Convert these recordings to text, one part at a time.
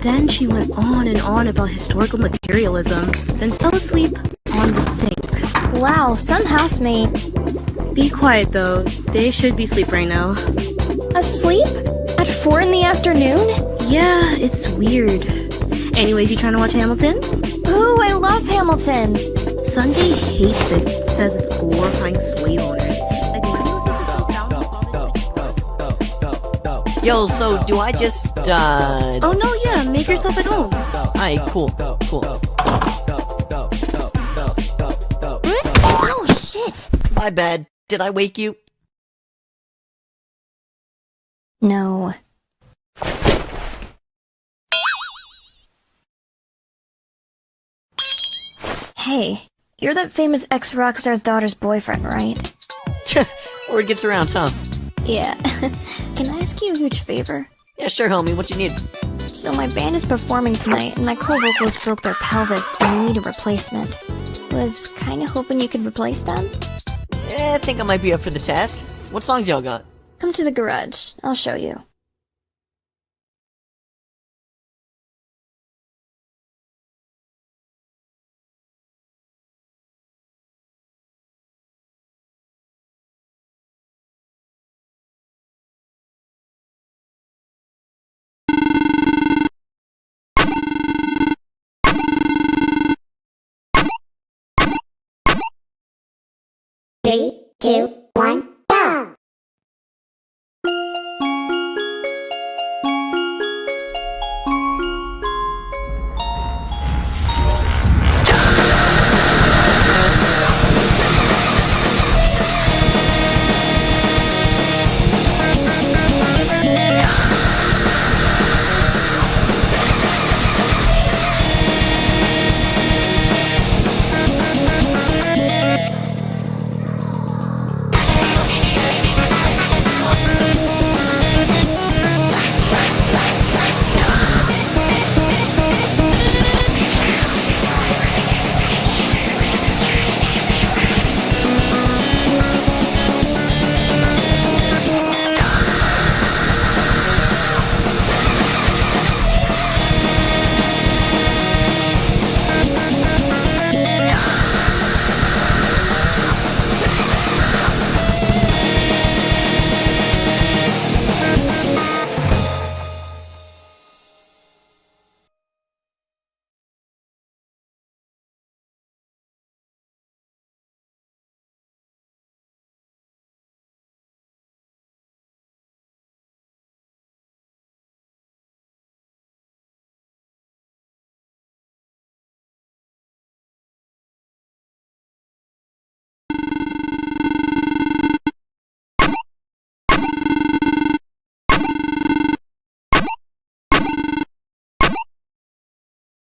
Then she went on and on about historical materialism, then fell asleep on the sink. Wow, some housemate. Be quiet though, they should be asleep right now. Asleep? At 4 in the afternoon? Yeah, it's weird. Anyways, you trying to watch Hamilton? Ooh, I love Hamilton. Sunday hates it, says it's glorifying slave owners. Like, when was it so down on father's? Yo, so do I just, Oh no, yeah, make yourself at home. Alright, cool. Oh, shit! My bad. Did I wake you? No. Hey, you're that famous ex-rockstar's daughter's boyfriend, right? Word gets around, huh? Yeah. Can I ask you a huge favor? Yeah, sure, homie. What you need? So my band is performing tonight, and my co-vocals broke their pelvis, and we need a replacement. Was kinda hoping you could replace them? I think I might be up for the task. What songs y'all got? Come to the garage. I'll show you. Three, two, one, go!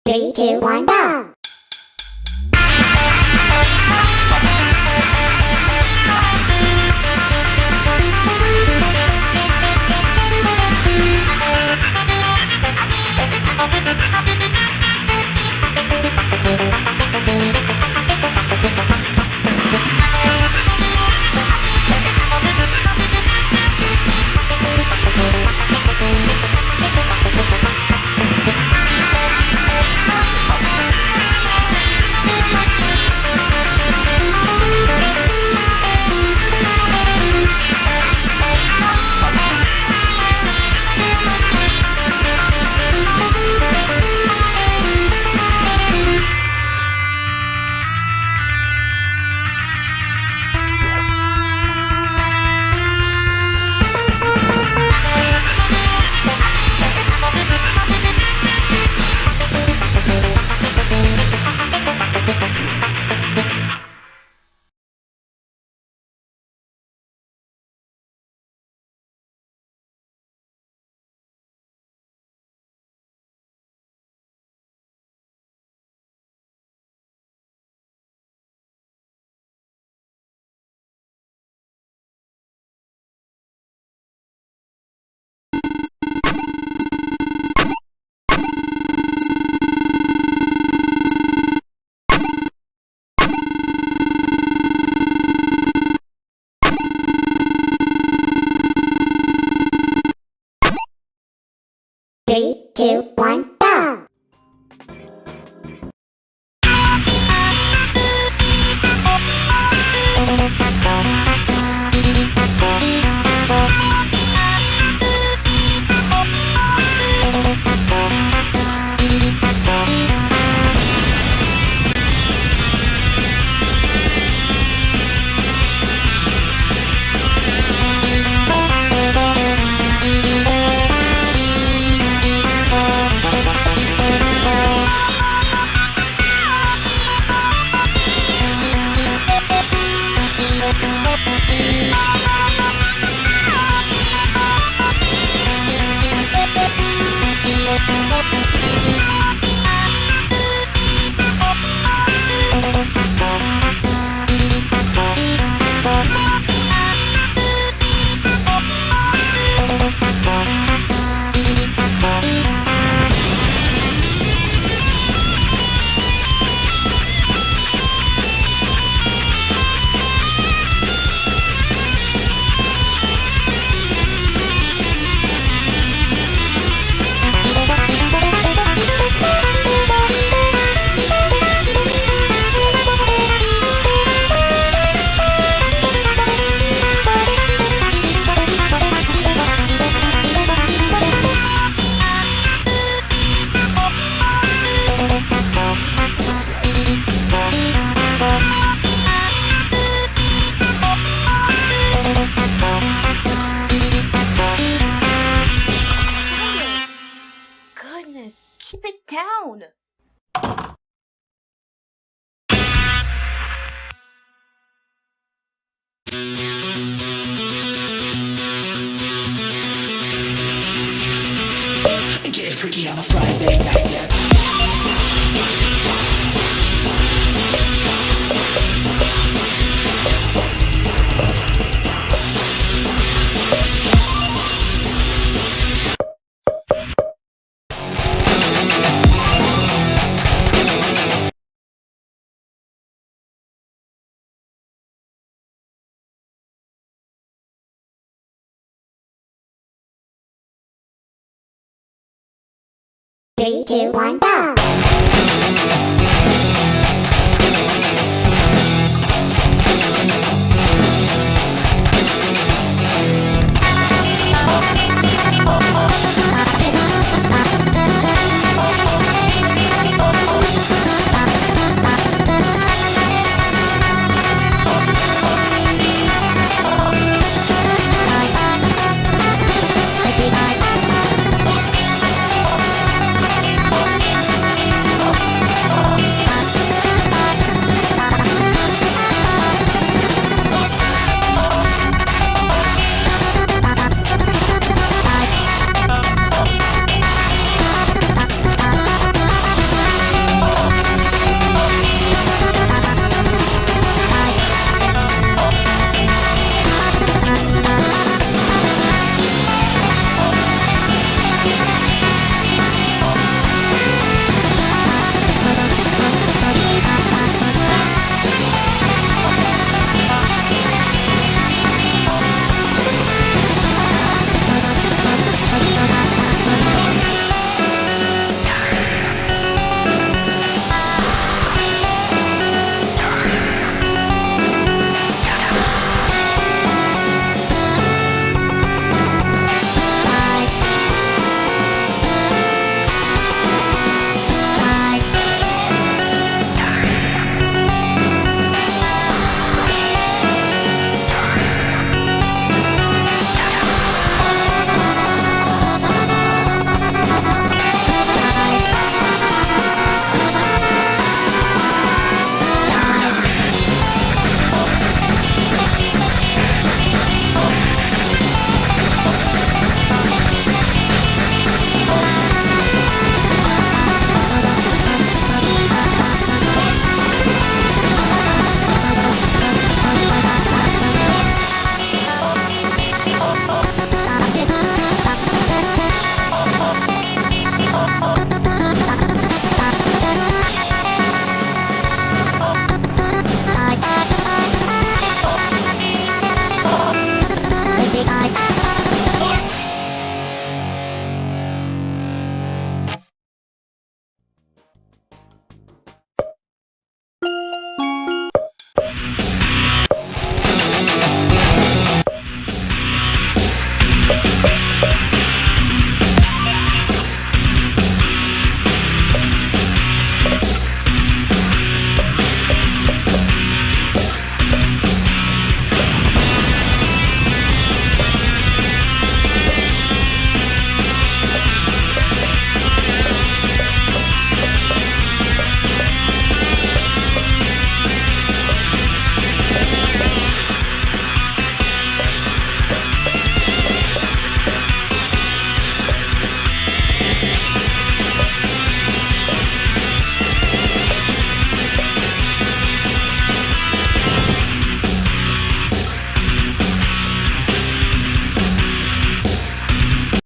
Three, two, one, go! Goodness, keep it down. Get freaky on a Friday night, yeah. Three, two, one, go!